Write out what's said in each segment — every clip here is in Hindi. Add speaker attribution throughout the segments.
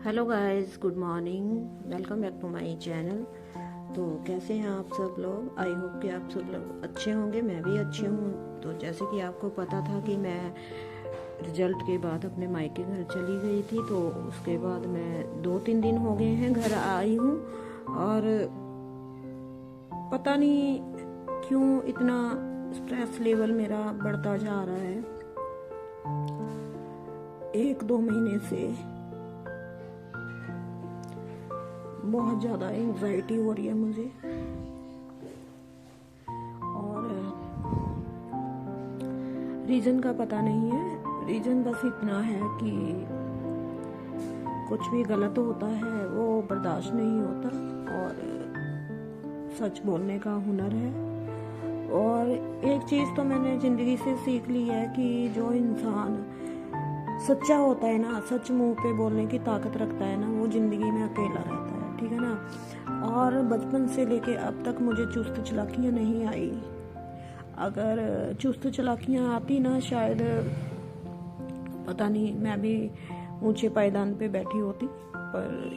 Speaker 1: Hello guys, good morning. Welcome back to my channel. तो कैसे हैं आप सब लोग? आई होप कि आप सब लोग अच्छे होंगे। मैं भी अच्छी हूँ। तो जैसे कि आपको पता था कि मैं रिजल्ट के बाद अपने मायके घर चली गई थी, तो उसके बाद मैं 2-3 दिन हो गए हैं घर आई हूँ। और पता नहीं क्यों इतना स्ट्रेस लेवल मेरा बढ़ता जा रहा है। 1-2 महीने से बहुत ज़्यादा एंजाइटी हो रही है मुझे। और रीज़न का पता नहीं है। रीज़न बस इतना है कि कुछ भी गलत होता है वो बर्दाश्त नहीं होता, और सच बोलने का हुनर है। और एक चीज़ तो मैंने ज़िंदगी से सीख ली है कि जो इंसान सच्चा होता है ना, सच मुंह पे बोलने की ताकत रखता है ना, वो ज़िंदगी में अकेला रहता है। ठीक है ना। और बचपन से लेके अब तक मुझे चुस्त चलाकियाँ नहीं आई। अगर चुस्त चलाकियाँ आती ना, शायद पता नहीं मैं भी ऊंचे पायदान पे बैठी होती। पर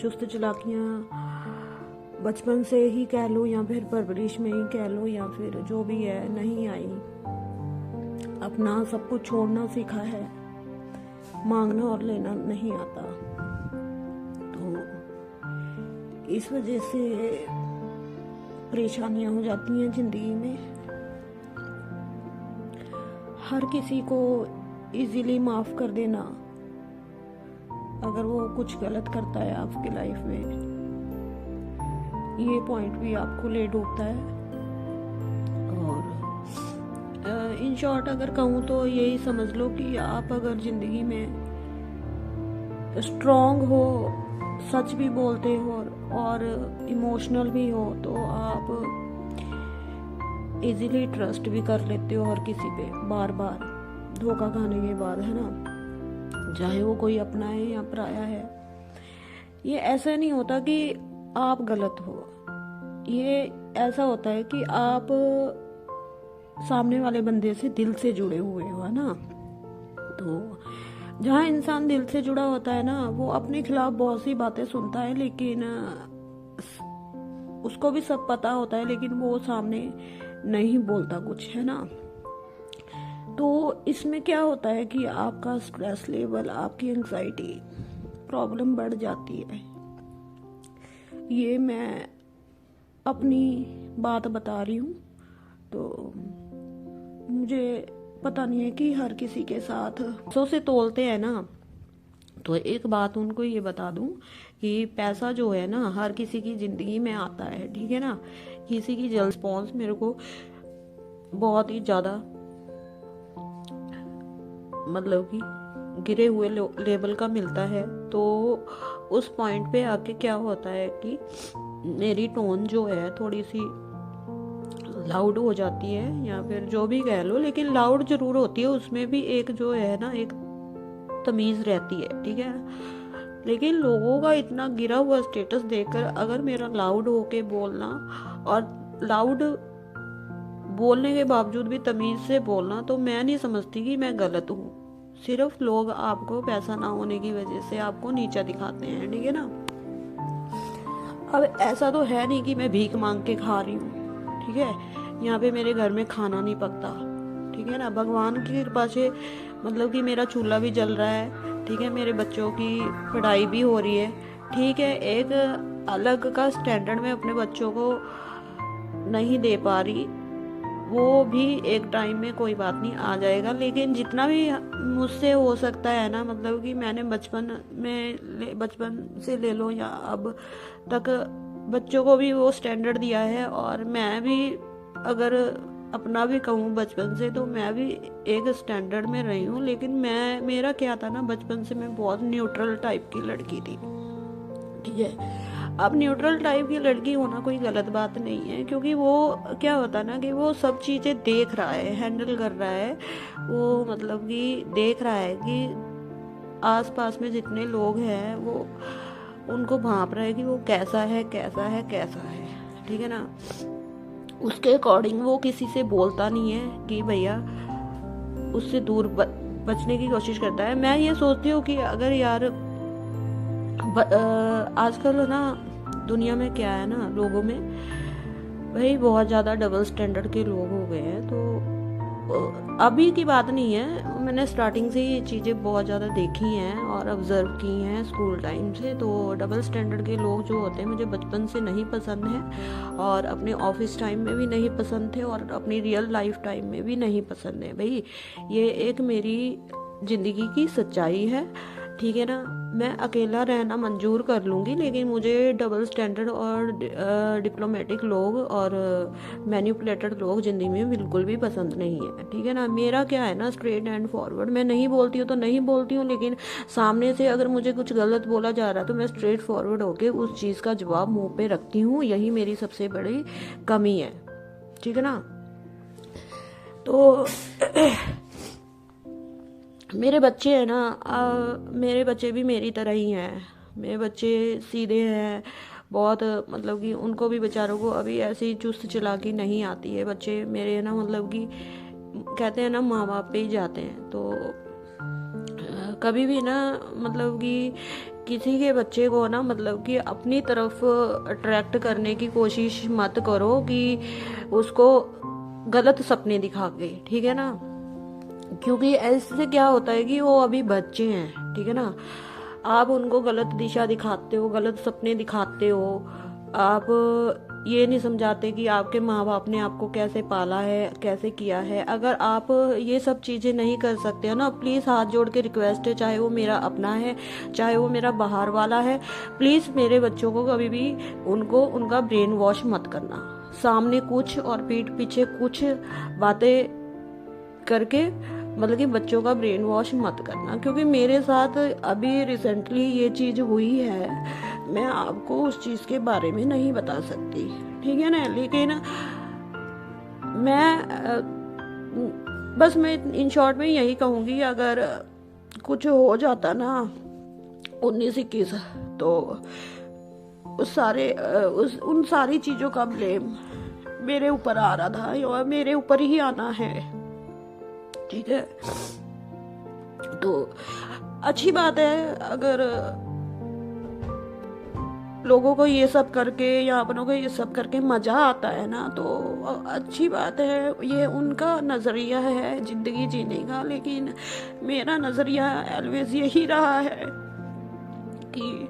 Speaker 1: चुस्त चलाकियाँ बचपन से ही कह लो या फिर परवरिश में ही कह लो या फिर जो भी है, नहीं आई। अपना सब कुछ छोड़ना सीखा है, मांगना और लेना नहीं आता। तो इस वजह से परेशानियां हो जाती हैं जिंदगी में। हर किसी को इजीली माफ कर देना, अगर वो कुछ गलत करता है आपकी लाइफ में, ये पॉइंट भी आपको ले डूबता है। और इन शॉर्ट अगर कहूँ तो यही समझ लो कि आप अगर जिंदगी में स्ट्रॉन्ग हो, सच भी बोलते हो और इमोशनल भी हो, तो आप इजीली ट्रस्ट भी कर लेते हो हर किसी पे, बार बार धोखा खाने के बाद, है ना। चाहे वो कोई अपना है या पराया है। ये ऐसा नहीं होता कि आप गलत हो, ये ऐसा होता है कि आप सामने वाले बंदे से दिल से जुड़े हुए हो, है ना। तो जहाँ इंसान दिल से जुड़ा होता है ना, वो अपने खिलाफ बहुत सी बातें सुनता है, लेकिन उसको भी सब पता होता है, लेकिन वो सामने नहीं बोलता कुछ, है ना। तो इसमें क्या होता है कि आपका स्ट्रेस लेवल, आपकी एंजाइटी प्रॉब्लम बढ़ जाती है। ये मैं अपनी बात बता रही हूँ। तो मुझे पता नहीं है कि हर किसी के साथ सौ से तोलते हैं ना। तो एक बात उनको ये बता दूं कि पैसा जो है ना, हर किसी की जिंदगी में आता है, ठीक है ना। किसी की जल्द रिस्पॉन्स मेरे को बहुत ही ज्यादा, मतलब कि गिरे हुए लेवल का मिलता है। तो उस पॉइंट पे आके क्या होता है कि मेरी टोन जो है थोड़ी सी लाउड हो जाती है, या फिर जो भी कह लो, लेकिन लाउड जरूर होती है। उसमें भी एक जो है ना, एक तमीज रहती है, ठीक है। लेकिन लोगों का इतना गिरा हुआ स्टेटस देखकर अगर मेरा लाउड होके बोलना और लाउड बोलने के बावजूद भी तमीज से बोलना, तो मैं नहीं समझती कि मैं गलत हूँ। सिर्फ लोग आपको पैसा ना होने की वजह से आपको नीचा दिखाते हैं, ठीक है ना। अब ऐसा तो है नहीं कि मैं भीख मांग के खा रही हूँ, ठीक है। यहाँ पे मेरे घर में खाना नहीं पकता, ठीक है ना। भगवान की कृपा से मतलब कि मेरा चूल्हा भी जल रहा है, ठीक है। मेरे बच्चों की पढ़ाई भी हो रही है, ठीक है। एक अलग का स्टैंडर्ड में अपने बच्चों को नहीं दे पा रही, वो भी एक टाइम में कोई बात नहीं आ जाएगा। लेकिन जितना भी मुझसे हो सकता है ना, मतलब कि मैंने बचपन से ले लो या अब तक बच्चों को भी वो स्टैंडर्ड दिया है। और मैं भी अगर अपना भी कहूँ बचपन से, तो मैं भी एक स्टैंडर्ड में रही हूँ। लेकिन मेरा क्या था ना, बचपन से मैं बहुत न्यूट्रल टाइप की लड़की थी, ठीक है। अब न्यूट्रल टाइप की लड़की होना कोई गलत बात नहीं है, क्योंकि वो क्या होता है ना कि वो सब चीज़ें देख रहा है, हैंडल कर रहा है। वो मतलब कि देख रहा है कि आसपास में जितने लोग हैं वो उनको भांप रहा है कि वो कैसा है, कैसा है, कैसा है, ठीक है ना। उसके अकॉर्डिंग वो किसी से बोलता नहीं है कि भैया उससे दूर बचने की कोशिश करता है। मैं ये सोचती हूँ कि अगर यार आजकल ना दुनिया में क्या है ना, लोगों में भाई बहुत ज़्यादा डबल स्टैंडर्ड के लोग हो गए हैं। तो अभी की बात नहीं है, मैंने स्टार्टिंग से ये चीज़ें बहुत ज़्यादा देखी हैं और ऑब्ज़र्व की हैं स्कूल टाइम से। तो डबल स्टैंडर्ड के लोग जो होते हैं मुझे बचपन से नहीं पसंद हैं, और अपने ऑफिस टाइम में भी नहीं पसंद थे, और अपनी रियल लाइफ टाइम में भी नहीं पसंद है। भाई ये एक मेरी ज़िंदगी की सच्चाई है, ठीक है ना। मैं अकेला रहना मंजूर कर लूँगी, लेकिन मुझे डबल स्टैंडर्ड और डिप्लोमेटिक लोग और मैनिपुलेटेड लोग ज़िंदगी में बिल्कुल भी पसंद नहीं है, ठीक है ना। मेरा क्या है ना, स्ट्रेट एंड फॉरवर्ड, मैं नहीं बोलती हूँ तो नहीं बोलती हूँ, लेकिन सामने से अगर मुझे कुछ गलत बोला जा रहा है तो मैं स्ट्रेट फॉरवर्ड होके उस चीज़ का जवाब मुँह पे रखती हूँ। यही मेरी सबसे बड़ी कमी है, ठीक है ना। तो मेरे बच्चे हैं ना, मेरे बच्चे भी मेरी तरह ही हैं। मेरे बच्चे सीधे हैं बहुत, मतलब कि उनको भी बेचारों को अभी ऐसी चुस्त चालाकी नहीं आती है। बच्चे मेरे ना, मतलब कि कहते हैं ना माँ बाप पे ही जाते हैं। तो कभी भी ना, मतलब कि किसी के बच्चे को ना, मतलब कि अपनी तरफ अट्रैक्ट करने की कोशिश मत करो कि उसको गलत सपने दिखा के, ठीक है ना। क्योंकि ऐसे क्या होता है कि वो अभी बच्चे हैं, ठीक है ना। आप उनको गलत दिशा दिखाते हो, गलत सपने दिखाते हो, आप ये नहीं समझाते कि आपके माँ बाप ने आपको कैसे पाला है, कैसे किया है। अगर आप ये सब चीज़ें नहीं कर सकते हो ना, प्लीज़ हाथ जोड़ के रिक्वेस्ट है, चाहे वो मेरा अपना है चाहे वो मेरा बाहर वाला है, प्लीज़ मेरे बच्चों को कभी भी उनका ब्रेन वॉश मत करना। सामने कुछ और पीठ पीछे कुछ बातें करके, मतलब कि बच्चों का ब्रेन वॉश मत करना। क्योंकि मेरे साथ अभी रिसेंटली ये चीज़ हुई है, मैं आपको उस चीज़ के बारे में नहीं बता सकती, ठीक है ना। लेकिन मैं इन शॉर्ट में यही कहूँगी, अगर कुछ हो जाता ना 19-21 तो उन सारी चीज़ों का ब्लेम मेरे ऊपर आ रहा था और मेरे ऊपर ही आना है, ठीक है। तो अच्छी बात है अगर लोगों को ये सब करके या अपनों को ये सब करके मजा आता है ना, तो अच्छी बात है। ये उनका नजरिया है जिंदगी जीने का, लेकिन मेरा नजरिया ऑलवेज यही रहा है कि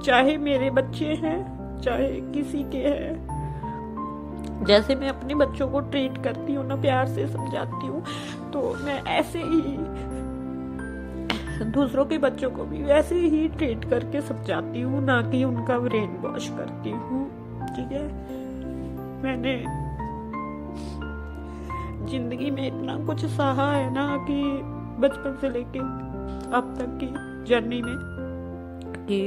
Speaker 1: चाहे मेरे बच्चे हैं चाहे किसी के हैं, जैसे मैं अपने बच्चों को ट्रीट करती हूँ ना, प्यार से समझाती हूँ, तो मैं ऐसे ही दूसरों के बच्चों को भी वैसे ही ट्रीट करके समझाती हूँ, ना कि उनका ब्रेन वॉश करती हूँ, ठीक है। मैंने जिंदगी में इतना कुछ सहा है ना कि बचपन से लेके अब तक की जर्नी में, कि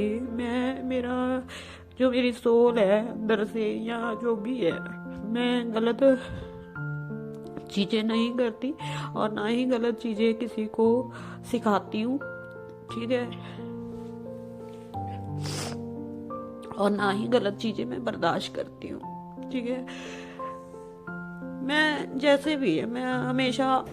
Speaker 1: मेरी सोल है अंदर से या जो भी है, मैं गलत चीज़ें नहीं करती और ना ही गलत चीज़ें किसी को सिखाती हूँ, ठीक है। और ना ही गलत चीज़ें मैं बर्दाश्त करती हूँ, ठीक है। मैं जैसे भी है, मैं हमेशा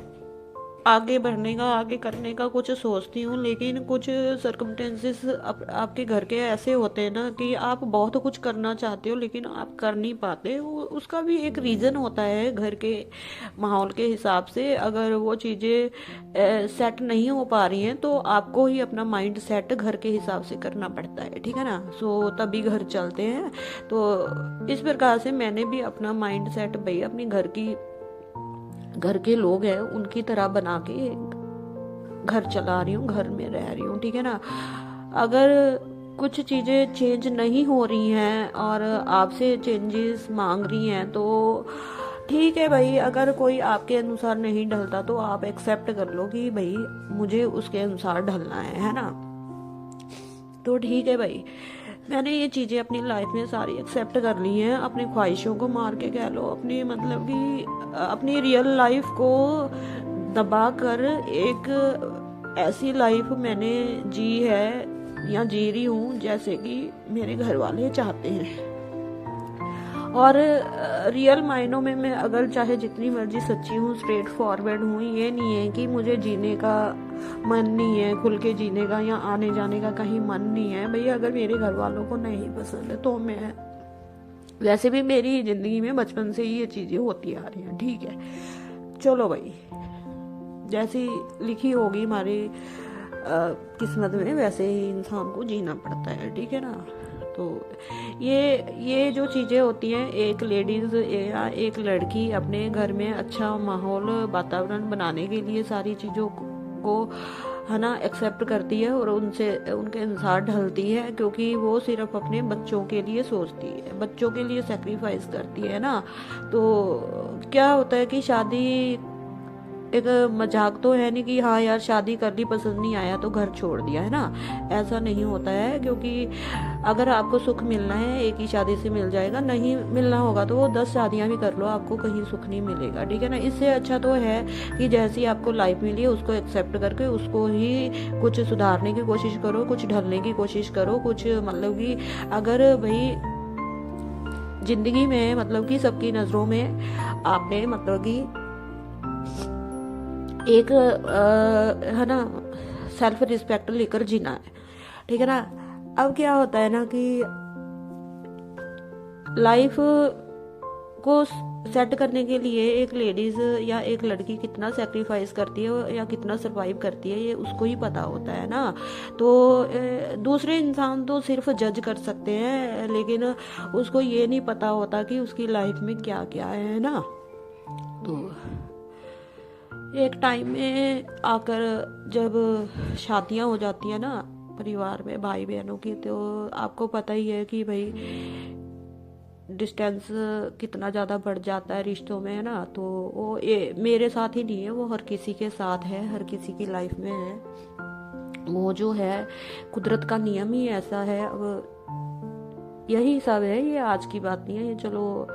Speaker 1: आगे बढ़ने का, आगे करने का कुछ सोचती हूँ, लेकिन कुछ सर्कमस्टेंसेस आपके घर के ऐसे होते हैं ना कि आप बहुत कुछ करना चाहते हो लेकिन आप कर नहीं पाते। उसका भी एक रीज़न होता है घर के माहौल के हिसाब से। अगर वो चीज़ें सेट नहीं हो पा रही हैं तो आपको ही अपना माइंड सेट घर के हिसाब से करना पड़ता है, ठीक है ना। सो तभी घर चलते हैं। तो इस प्रकार से मैंने भी अपना माइंड सेट भाई अपनी घर के लोग हैं उनकी तरह बना के घर चला रही हूँ, घर में रह रही हूँ, ठीक है ना। अगर कुछ चीज़ें चेंज नहीं हो रही हैं और आपसे चेंजेस मांग रही हैं तो ठीक है भाई। अगर कोई आपके अनुसार नहीं ढलता तो आप एक्सेप्ट कर लो कि भाई मुझे उसके अनुसार ढलना है ना। तो ठीक है भाई, मैंने ये चीज़ें अपनी लाइफ में सारी एक्सेप्ट कर ली हैं। अपनी ख्वाहिशों को मार के कह लो, अपनी मतलब कि अपनी रियल लाइफ को दबा कर एक ऐसी लाइफ मैंने जी है या जी रही हूँ जैसे कि मेरे घर वाले चाहते हैं। और रियल मायनों में मैं अगर चाहे जितनी मर्जी सच्ची हूँ, स्ट्रेट फॉरवर्ड हूँ, ये नहीं है कि मुझे जीने का मन नहीं है, खुल के जीने का या आने जाने का कहीं मन नहीं है। भैया अगर मेरे घर वालों को नहीं पसंद है तो मैं, वैसे भी मेरी ज़िंदगी में बचपन से ही ये चीज़ें होती आ रही हैं, ठीक है। चलो भाई, जैसी लिखी होगी हमारी किस्मत में वैसे ही इंसान को जीना पड़ता है, ठीक है ना। तो ये जो चीज़ें होती हैं, एक लेडीज़ या एक लड़की अपने घर में अच्छा माहौल वातावरण बनाने के लिए सारी चीज़ों को है ना एक्सेप्ट करती है और उनसे उनके अनुसार ढलती है, क्योंकि वो सिर्फ अपने बच्चों के लिए सोचती है, बच्चों के लिए सेक्रीफाइस करती है ना। तो क्या होता है कि शादी एक मजाक तो है नहीं कि हाँ यार शादी कर ली, पसंद नहीं आया तो घर छोड़ दिया, है ना। ऐसा नहीं होता है, क्योंकि अगर आपको सुख मिलना है एक ही शादी से मिल जाएगा, नहीं मिलना होगा तो वो 10 शादियां भी कर लो, आपको कहीं सुख नहीं मिलेगा, ठीक है ना। इससे अच्छा तो है कि जैसी आपको लाइफ मिली है उसको एक्सेप्ट करके उसको ही कुछ सुधारने की कोशिश करो, कुछ ढलने की कोशिश करो, कुछ मतलब कि अगर भाई जिंदगी में मतलब कि सबकी नज़रों में आपने मतलब कि एक है ना सेल्फ रिस्पेक्ट लेकर जीना है, ठीक है ना। अब क्या होता है ना कि लाइफ को सेट करने के लिए एक लेडीज या एक लड़की कितना सेक्रीफाइस करती है या कितना सरवाइव करती है, ये उसको ही पता होता है ना। तो दूसरे इंसान तो सिर्फ जज कर सकते हैं, लेकिन उसको ये नहीं पता होता कि उसकी लाइफ में क्या क्या है ना। तो एक टाइम में आकर जब शादियां हो जाती हैं ना परिवार में भाई बहनों की, तो आपको पता ही है कि भाई डिस्टेंस कितना ज़्यादा बढ़ जाता है रिश्तों में, है ना। तो वो ये मेरे साथ ही नहीं है, वो हर किसी के साथ है, हर किसी की लाइफ में है। वो जो है कुदरत का नियम ही ऐसा है। अब यही सब है, ये आज की बात नहीं है, ये चलो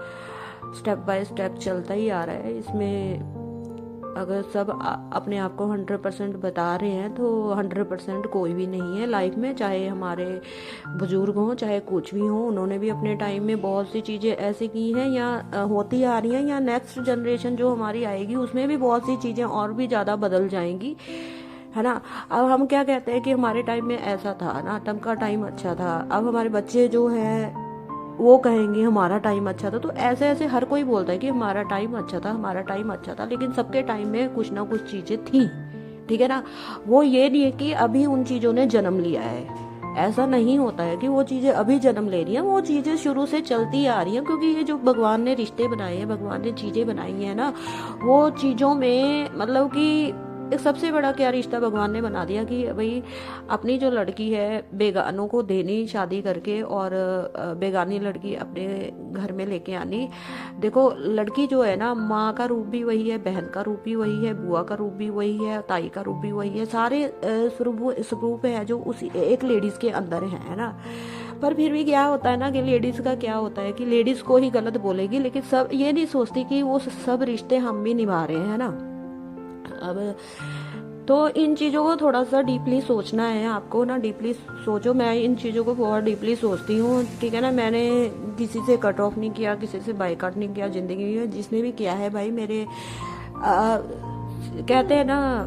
Speaker 1: स्टेप बाय स्टेप चलता ही आ रहा है। इसमें अगर सब अपने आप को 100% बता रहे हैं तो 100% कोई भी नहीं है लाइफ में, चाहे हमारे बुजुर्ग हों चाहे कुछ भी हो, उन्होंने भी अपने टाइम में बहुत सी चीज़ें ऐसी की हैं या होती आ रही हैं, या नेक्स्ट जनरेशन जो हमारी आएगी उसमें भी बहुत सी चीज़ें और भी ज़्यादा बदल जाएंगी, है ना। अब हम क्या कहते हैं कि हमारे टाइम में ऐसा था ना, तब का टाइम अच्छा था। अब हमारे बच्चे जो हैं वो कहेंगे हमारा टाइम अच्छा था। तो ऐसे ऐसे हर कोई बोलता है कि हमारा टाइम अच्छा था, हमारा टाइम अच्छा था, लेकिन सबके टाइम में कुछ ना कुछ चीज़ें थी, ठीक है ना। वो ये नहीं है कि अभी उन चीज़ों ने जन्म लिया है, ऐसा नहीं होता है कि वो चीज़ें अभी जन्म ले रही हैं, वो चीज़ें शुरू से चलती आ रही हैं, क्योंकि ये जो भगवान ने रिश्ते बनाए हैं, भगवान ने चीज़ें बनाई हैं ना, वो चीज़ों में मतलब कि एक सबसे बड़ा क्या रिश्ता भगवान ने बना दिया कि भाई अपनी जो लड़की है बेगानों को देनी शादी करके, और बेगानी लड़की अपने घर में लेके आनी। देखो लड़की जो है ना, माँ का रूप भी वही है, बहन का रूप भी वही है, बुआ का रूप भी वही है, ताई का रूप भी वही है, सारे स्वरूप है जो उसी एक लेडीज के अंदर है ना। पर फिर भी क्या होता है ना कि लेडीज का क्या होता है कि लेडीज को ही गलत बोलेगी, लेकिन सब ये नहीं सोचती कि वो सब रिश्ते हम भी निभा रहे हैं ना। अब तो इन चीज़ों को थोड़ा सा डीपली सोचना है आपको ना, डीपली सोचो। मैं इन चीज़ों को बहुत डीपली सोचती हूँ, ठीक है ना। मैंने किसी से कट ऑफ नहीं किया, किसी से बाइकआउट नहीं किया ज़िंदगी में, जिसने भी किया है भाई मेरे कहते हैं ना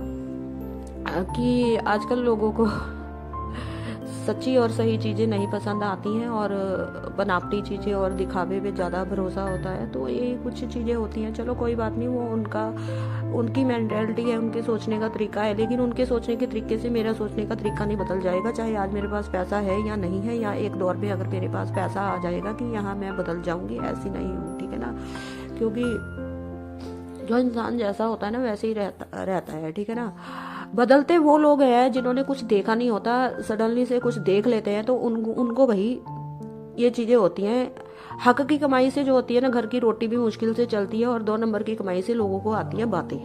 Speaker 1: कि आजकल लोगों को सच्ची और सही चीज़ें नहीं पसंद आती हैं और बनावटी चीज़ें और दिखावे पे ज़्यादा भरोसा होता है। तो ये कुछ चीज़ें होती हैं, चलो कोई बात नहीं, वो उनकी मेंटालिटी है, उनके सोचने का तरीका है, लेकिन उनके सोचने के तरीके से मेरा सोचने का तरीका नहीं बदल जाएगा। चाहे आज मेरे पास पैसा है या नहीं है, या एक दौर पे अगर मेरे पास पैसा आ जाएगा कि यहाँ मैं बदल जाऊँगी, ऐसी नहीं हूँ, ठीक है ना। क्योंकि जो इंसान जैसा होता है ना वैसे ही रहता है, ठीक है ना। बदलते वो लोग हैं जिन्होंने कुछ देखा नहीं होता, सडनली से कुछ देख लेते हैं, तो उनको भाई ये चीज़ें होती हैं। हक की कमाई से जो होती है ना, घर की रोटी भी मुश्किल से चलती है, और 2 नंबर की कमाई से लोगों को आती है बातें,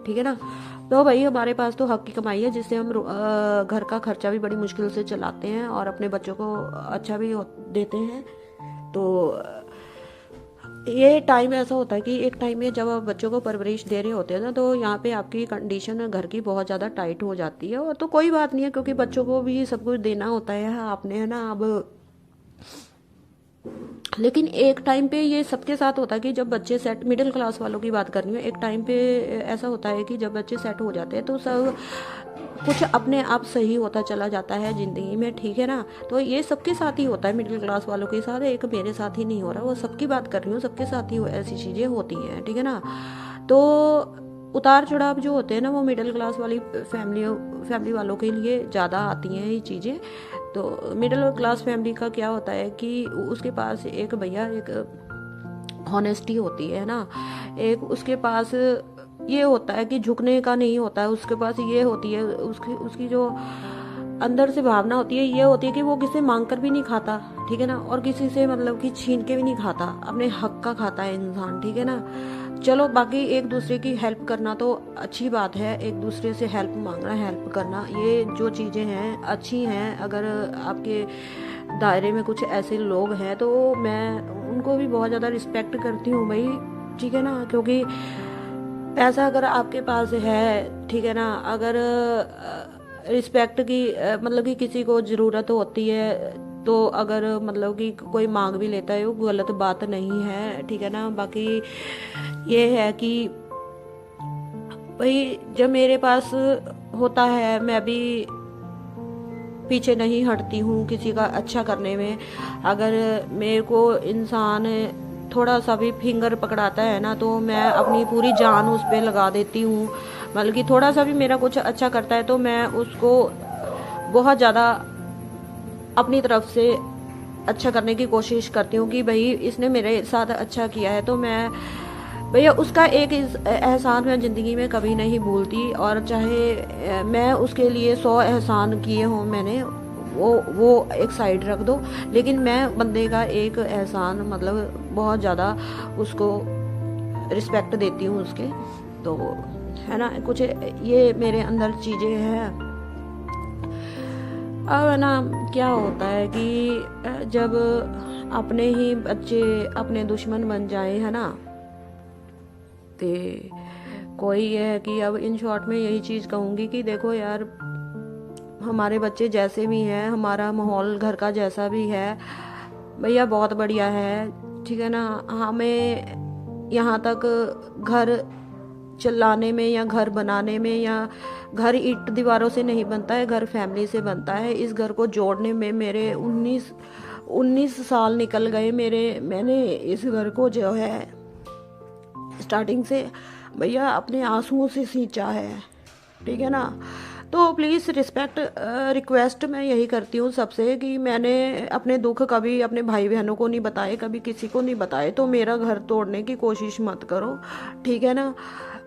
Speaker 1: ठीक है ना। तो भाई हमारे पास तो हक की कमाई है, जिससे हम घर का खर्चा भी बड़ी मुश्किल से चलाते हैं और अपने बच्चों को अच्छा भी देते हैं। तो ये टाइम ऐसा होता है कि एक टाइम में जब आप बच्चों को परवरिश दे रहे होते हैं ना, तो यहाँ पे आपकी कंडीशन घर की बहुत ज़्यादा टाइट हो जाती है। और तो कोई बात नहीं है, क्योंकि बच्चों को भी सब कुछ देना होता है आपने, है ना। अब लेकिन एक टाइम पे ये सबके साथ होता है कि जब बच्चे सेट, मिडिल क्लास वालों की बात कर रही हूँ, एक टाइम पे ऐसा होता है कि जब बच्चे सेट हो जाते हैं तो सब कुछ अपने आप सही होता चला जाता है ज़िंदगी में, ठीक है ना। तो ये सबके साथ ही होता है, मिडिल क्लास वालों के साथ, एक मेरे साथ ही नहीं हो रहा, वो सबकी बात कर रही हूँ, सबके साथ ही ऐसी चीज़ें होती हैं, ठीक है ना। तो उतार चढ़ाव जो होते हैं ना, वो मिडिल क्लास वाली फैमिली वालों के लिए ज़्यादा आती हैं ये चीज़ें। तो मिडिल क्लास फैमिली का क्या होता है कि उसके पास एक भैया एक हॉनेस्टी होती है ना, एक उसके पास ये होता है कि झुकने का नहीं होता है, उसके पास ये होती है, उसकी जो अंदर से भावना होती है, ये होती है कि वो किसी से मांग कर भी नहीं खाता, ठीक है ना, और किसी से मतलब कि छीन के भी नहीं खाता, अपने हक का खाता है इंसान, ठीक है ना। चलो बाकी एक दूसरे की हेल्प करना तो अच्छी बात है, एक दूसरे से हेल्प मांगना, हेल्प करना, ये जो चीज़ें हैं अच्छी हैं। अगर आपके दायरे में कुछ ऐसे लोग हैं तो मैं उनको भी बहुत ज़्यादा रिस्पेक्ट करती हूँ भाई, ठीक है ना। क्योंकि पैसा अगर आपके पास है, ठीक है ना, अगर रिस्पेक्ट की मतलब कि किसी को ज़रूरत होती है तो अगर मतलब कि कोई मांग भी लेता है, वो गलत बात नहीं है, ठीक है ना। बाकी ये है कि भाई जब मेरे पास होता है मैं भी पीछे नहीं हटती हूँ किसी का अच्छा करने में। अगर मेरे को इंसान थोड़ा सा भी फिंगर पकड़ाता है ना तो मैं अपनी पूरी जान उस पर लगा देती हूँ। मतलब कि थोड़ा सा भी मेरा कुछ अच्छा करता है तो मैं उसको बहुत ज़्यादा अपनी तरफ से अच्छा करने की कोशिश करती हूँ कि भाई इसने मेरे साथ अच्छा किया है तो मैं भैया उसका एक एहसान मैं ज़िंदगी में कभी नहीं भूलती। और चाहे मैं उसके लिए 100 एहसान किए हों मैंने, वो एक साइड रख दो, लेकिन मैं बंदे का एक एहसान मतलब बहुत ज़्यादा उसको रिस्पेक्ट देती हूँ उसके। तो है ना, कुछ ये मेरे अंदर चीज़ें हैं। अब है ना क्या होता है कि जब अपने ही बच्चे अपने दुश्मन बन जाए, है ना, तो कोई ये है कि अब इन शॉर्ट में यही चीज़ कहूँगी कि देखो यार, हमारे बच्चे जैसे भी हैं, हमारा माहौल घर का जैसा भी है भैया बहुत बढ़िया है, ठीक है ना। हमें यहाँ तक घर चलाने में या घर बनाने में, या घर ईंट दीवारों से नहीं बनता है, घर फैमिली से बनता है। इस घर को जोड़ने में मेरे 19 साल निकल गए मैंने इस घर को जो है स्टार्टिंग से भैया अपने आंसुओं से सींचा है, ठीक है ना। तो प्लीज़ रिक्वेस्ट मैं यही करती हूँ सबसे कि मैंने अपने दुख कभी अपने भाई बहनों को नहीं बताए, कभी किसी को नहीं बताए, तो मेरा घर तोड़ने की कोशिश मत करो, ठीक है ना।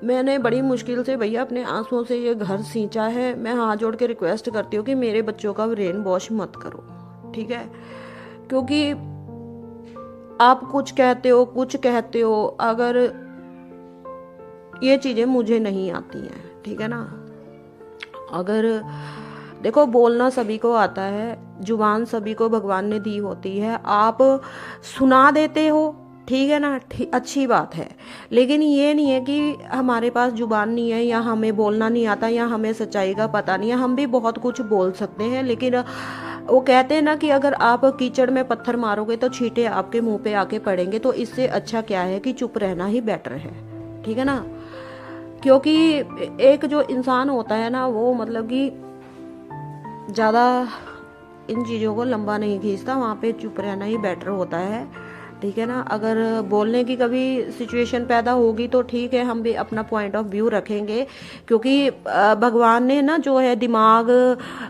Speaker 1: मैंने बड़ी मुश्किल से भैया अपने आंसुओं से ये घर सींचा है। मैं हाथ जोड़ के रिक्वेस्ट करती हूँ कि मेरे बच्चों का ब्रेन वॉश मत करो, ठीक है। क्योंकि आप कुछ कहते हो, अगर ये चीज़ें मुझे नहीं आती हैं, ठीक है ना। अगर देखो बोलना सभी को आता है, जुबान सभी को भगवान ने दी होती है, आप सुना देते हो, ठीक है ना, अच्छी बात है। लेकिन ये नहीं है कि हमारे पास जुबान नहीं है, या हमें बोलना नहीं आता, या हमें सच्चाई का पता नहीं है। हम भी बहुत कुछ बोल सकते हैं, लेकिन वो कहते हैं ना कि अगर आप कीचड़ में पत्थर मारोगे तो छींटे आपके मुंह पे आके पड़ेंगे। तो इससे अच्छा क्या है कि चुप रहना ही बेटर है, ठीक है ना। क्योंकि एक जो इंसान होता है ना, वो मतलब कि ज़्यादा इन चीज़ों को लंबा नहीं खींचता, वहाँ पे चुप रहना ही बेटर होता है, ठीक है ना। अगर बोलने की कभी सिचुएशन पैदा होगी तो ठीक है, हम भी अपना पॉइंट ऑफ व्यू रखेंगे। क्योंकि भगवान ने ना जो है दिमाग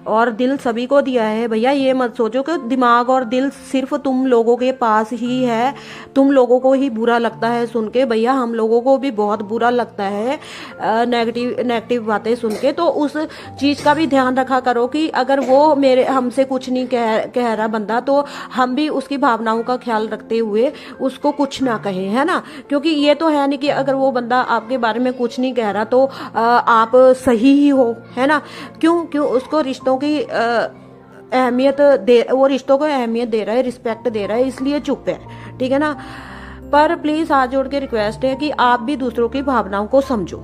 Speaker 1: और दिल सभी को दिया है भैया। ये मत सोचो कि दिमाग और दिल सिर्फ तुम लोगों के पास ही है, तुम लोगों को ही बुरा लगता है सुन के। भैया हम लोगों को भी बहुत बुरा लगता है नेगेटिव बातें सुन के। तो उस चीज़ का भी ध्यान रखा करो कि अगर वो हमसे कुछ नहीं कह रहा बंदा, तो हम भी उसकी भावनाओं का ख्याल रखते हुए उसको कुछ ना कहे, है ना। क्योंकि ये तो है नहीं कि अगर वो बंदा आपके बारे में कुछ नहीं कह रहा तो आप सही ही हो, है ना। क्यों उसको रिश्तों की अहमियत वो रिश्तों को अहमियत दे रहा है, रिस्पेक्ट दे रहा है, इसलिए चुप है, ठीक है ना। पर प्लीज हाथ जोड़ के रिक्वेस्ट है कि आप भी दूसरों की भावनाओं को समझो,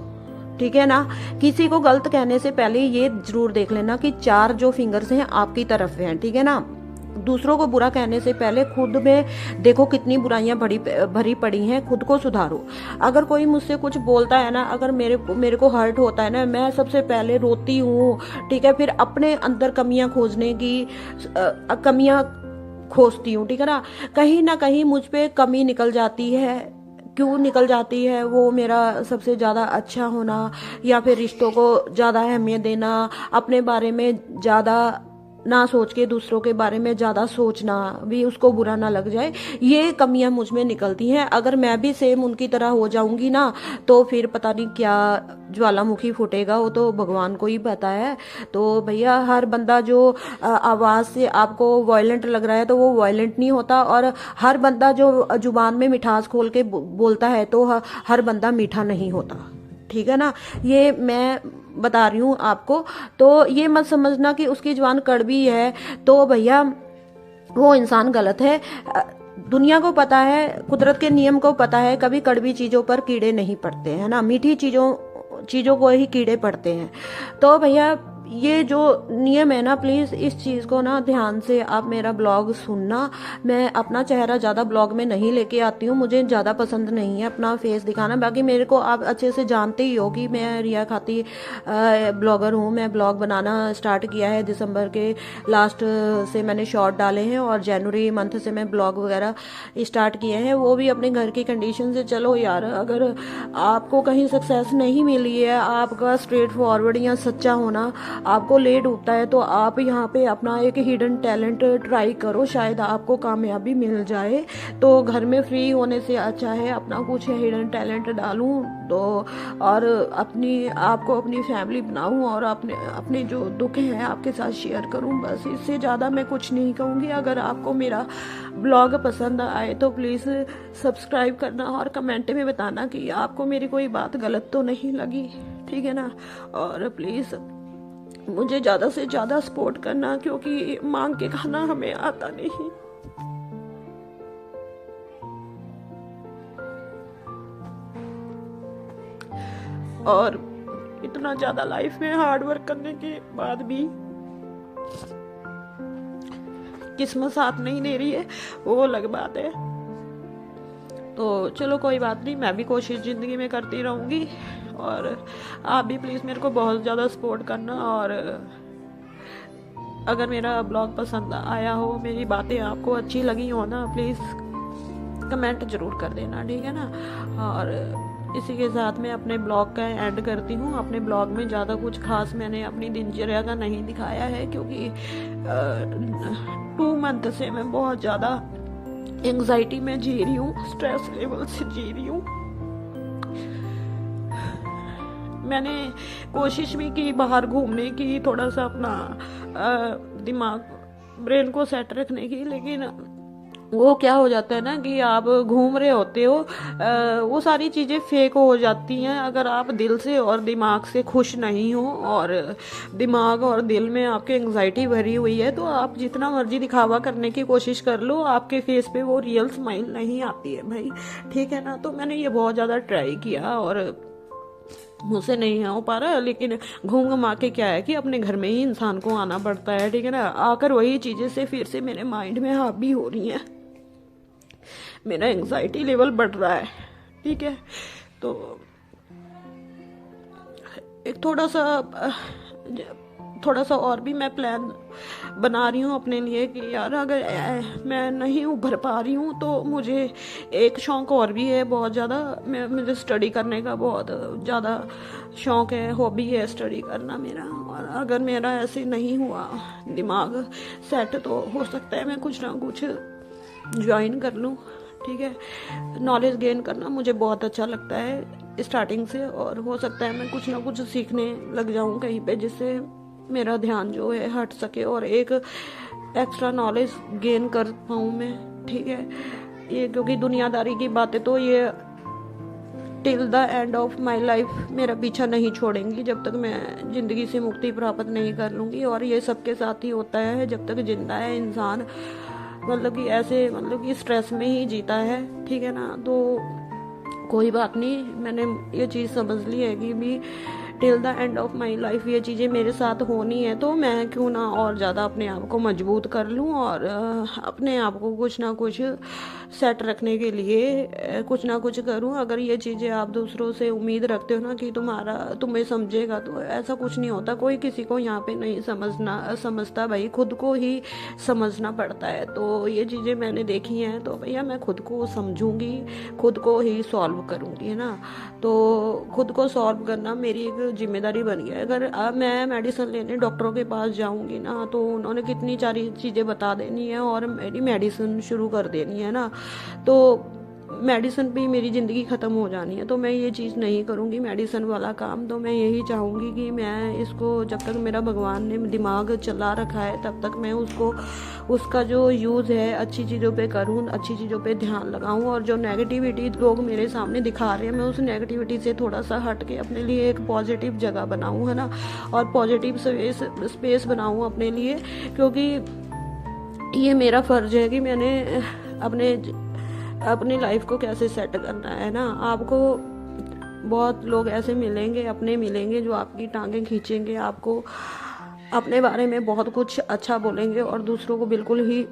Speaker 1: ठीक है ना। किसी को गलत कहने से पहले ये जरूर देख लेना कि 4 जो फिंगर्स हैं आपकी तरफ हैं, ठीक है ना। दूसरों को बुरा कहने से पहले खुद में देखो कितनी बुराइयां भरी पड़ी हैं, खुद को सुधारो। अगर कोई मुझसे कुछ बोलता है ना, अगर मेरे को हर्ट होता है ना, मैं सबसे पहले रोती हूँ, ठीक है, फिर अपने अंदर कमियां खोजने की कमियां खोजती हूँ, ठीक है ना कहीं मुझ पे कमी निकल जाती है। क्यों निकल जाती है? वो मेरा सबसे ज़्यादा अच्छा होना, या फिर रिश्तों को ज़्यादा अहमियत देना, अपने बारे में ज़्यादा ना सोच के दूसरों के बारे में ज़्यादा सोचना, भी उसको बुरा ना लग जाए, ये कमियां मुझ में निकलती हैं। अगर मैं भी सेम उनकी तरह हो जाऊंगी ना, तो फिर पता नहीं क्या ज्वालामुखी फूटेगा, वो तो भगवान को ही पता है। तो भैया, हर बंदा जो आवाज़ से आपको वायलेंट लग रहा है तो वो वायलेंट नहीं होता, और हर बंदा जो जुबान में मिठास खोल के बोलता है तो हर बंदा मीठा नहीं होता, ठीक है ना। ये मैं बता रही हूँ आपको। तो ये मत समझना कि उसकी जुबान कड़वी है तो भैया वो इंसान गलत है। दुनिया को पता है, कुदरत के नियम को पता है, कभी कड़वी चीज़ों पर कीड़े नहीं पड़ते हैं ना, मीठी चीज़ों को ही कीड़े पड़ते हैं। तो भैया, ये जो नियम है ना, प्लीज़ इस चीज़ को ना ध्यान से आप मेरा ब्लॉग सुनना। मैं अपना चेहरा ज़्यादा ब्लॉग में नहीं लेके आती हूँ, मुझे ज़्यादा पसंद नहीं है अपना फेस दिखाना। बाकी मेरे को आप अच्छे से जानते ही हो कि मैं रिया खाती ब्लॉगर हूँ। मैं ब्लॉग बनाना स्टार्ट किया है दिसंबर के लास्ट से, मैंने शॉर्ट डाले हैं, और जनवरी मंथ से मैं ब्लॉग वगैरह स्टार्ट किए हैं, वो भी अपने घर की कंडीशन से। चलो यार, अगर आपको कहीं सक्सेस नहीं मिली है, आपका स्ट्रेट फॉरवर्ड या सच्चा होना आपको लेट होता है, तो आप यहाँ पे अपना एक हिडन टैलेंट ट्राई करो, शायद आपको कामयाबी मिल जाए। तो घर में फ्री होने से अच्छा है अपना कुछ हिडन टैलेंट डालूं तो, और आपको अपनी फैमिली बनाऊं, और अपने जो दुख हैं आपके साथ शेयर करूं। बस इससे ज़्यादा मैं कुछ नहीं कहूँगी। अगर आपको मेरा ब्लॉग पसंद आए तो प्लीज़ सब्सक्राइब करना, और कमेंट में बताना कि आपको मेरी कोई बात गलत तो नहीं लगी, ठीक है ना। और प्लीज़ मुझे ज़्यादा से ज़्यादा सपोर्ट करना, क्योंकि मांग के खाना हमें आता नहीं। और इतना ज़्यादा लाइफ में हार्ड वर्क करने के बाद भी किस्मत साथ नहीं दे रही है, वो अलग बात है। तो चलो कोई बात नहीं, मैं भी कोशिश ज़िंदगी में करती रहूँगी, और आप भी प्लीज़ मेरे को बहुत ज़्यादा सपोर्ट करना। और अगर मेरा ब्लॉग पसंद आया हो, मेरी बातें आपको अच्छी लगी हो ना, प्लीज़ कमेंट ज़रूर कर देना, ठीक है ना। और इसी के साथ मैं अपने ब्लॉग का एंड करती हूँ। अपने ब्लॉग में ज़्यादा कुछ खास मैंने अपनी दिनचर्या का नहीं दिखाया है, क्योंकि 2 मंथ से मैं बहुत ज़्यादा एंग्जाइटी में जी रही हूँ, स्ट्रेस लेवल से जी रही हूँ। मैंने कोशिश भी की बाहर घूमने की, थोड़ा सा अपना दिमाग, ब्रेन को सेट रखने की, लेकिन वो क्या हो जाता है ना कि आप घूम रहे होते हो, वो सारी चीज़ें फेक हो जाती हैं। अगर आप दिल से और दिमाग से खुश नहीं हो, और दिमाग और दिल में आपके एंग्जाइटी भरी हुई है, तो आप जितना मर्जी दिखावा करने की कोशिश कर लो, आपके फेस पे वो रियल स्माइल नहीं आती है भाई, ठीक है ना। तो मैंने ये बहुत ज़्यादा ट्राई किया और मुझसे नहीं हो पा रहा, लेकिन घूम घुमा के क्या है कि अपने घर में ही इंसान को आना पड़ता है, ठीक है ना। आकर वही चीज़ें से फिर से मेरे माइंड में हावी हो रही हैं, मेरा एंग्जाइटी लेवल बढ़ रहा है, ठीक है। तो एक थोड़ा सा और भी मैं प्लान बना रही हूँ अपने लिए कि यार, अगर मैं नहीं उभर पा रही हूँ तो मुझे एक शौक़ और भी है बहुत ज़्यादा। मुझे स्टडी करने का बहुत ज़्यादा शौक़ है, हॉबी है स्टडी करना मेरा। और अगर मेरा ऐसे नहीं हुआ दिमाग सेट, तो हो सकता है मैं कुछ ना कुछ ज्वाइन कर लूँ, ठीक है। नॉलेज गेन करना मुझे बहुत अच्छा लगता है स्टार्टिंग से, और हो सकता है मैं कुछ ना कुछ सीखने लग जाऊँ कहीं पे, जिससे मेरा ध्यान जो है हट सके और एक एक्स्ट्रा नॉलेज गेन कर पाऊँ मैं, ठीक है। ये क्योंकि दुनियादारी की बातें तो ये till the end of my life मेरा पीछा नहीं छोड़ेंगी, जब तक मैं ज़िंदगी से मुक्ति प्राप्त नहीं कर लूँगी। और ये सबके साथ ही होता है, जब तक जिंदा है इंसान, मतलब कि ऐसे, मतलब कि स्ट्रेस में ही जीता है, ठीक है ना। तो कोई बात नहीं, मैंने ये चीज़ समझ ली है कि भी till the end of my life ये चीज़ें मेरे साथ होनी है, तो मैं क्यों ना और ज़्यादा अपने आप को मजबूत कर लूँ और अपने आप को कुछ ना कुछ सेट रखने के लिए कुछ ना कुछ करूँ। अगर ये चीज़ें आप दूसरों से उम्मीद रखते हो ना कि तुम्हें समझेगा, तो ऐसा कुछ नहीं होता। कोई किसी को यहाँ पे नहीं समझता भाई, खुद को ही समझना पड़ता है। तो ये चीज़ें मैंने देखी हैं, तो भैया मैं खुद को समझूंगी, खुद को ही सॉल्व करूंगी, है ना। तो खुद को सॉल्व करना मेरी एक जिम्मेदारी बन गया है। अगर अब मैं मेडिसिन लेने डॉक्टरों के पास जाऊंगी ना, तो उन्होंने कितनी सारी चीज़ें बता देनी है और मेरी मेडिसिन शुरू कर देनी है ना, तो मेडिसिन पे ही मेरी ज़िंदगी ख़त्म हो जानी है। तो मैं ये चीज़ नहीं करूँगी, मेडिसिन वाला काम। तो मैं यही चाहूँगी कि मैं इसको, जब तक मेरा भगवान ने दिमाग चला रखा है, तब तक मैं उसका जो यूज़ है अच्छी चीज़ों पे करूँ, अच्छी चीज़ों पे ध्यान लगाऊँ। और जो नेगेटिविटी लोग मेरे सामने दिखा रहे हैं, मैं उस नेगेटिविटी से थोड़ा सा हट के अपने लिए एक पॉजिटिव जगह बनाऊँ, है ना, और पॉजिटिव स्पेस बनाऊँ अपने लिए। क्योंकि ये मेरा फ़र्ज़ है कि मैंने अपनी लाइफ को कैसे सेट करना है ना। आपको बहुत लोग ऐसे मिलेंगे जो आपकी टांगें खींचेंगे, आपको अपने बारे में बहुत कुछ अच्छा बोलेंगे और दूसरों को बिल्कुल ही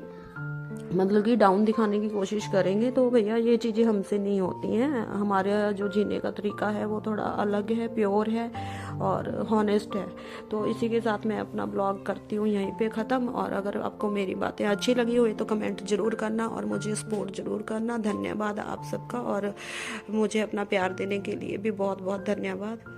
Speaker 1: मतलब कि डाउन दिखाने की कोशिश करेंगे। तो भैया ये चीज़ें हमसे नहीं होती हैं। हमारा जो जीने का तरीका है वो थोड़ा अलग है, प्योर है और हॉनेस्ट है। तो इसी के साथ मैं अपना ब्लॉग करती हूँ यहीं पे ख़त्म। और अगर आपको मेरी बातें अच्छी लगी हुई तो कमेंट ज़रूर करना और मुझे सपोर्ट ज़रूर करना। धन्यवाद आप सबका, और मुझे अपना प्यार देने के लिए भी बहुत बहुत धन्यवाद।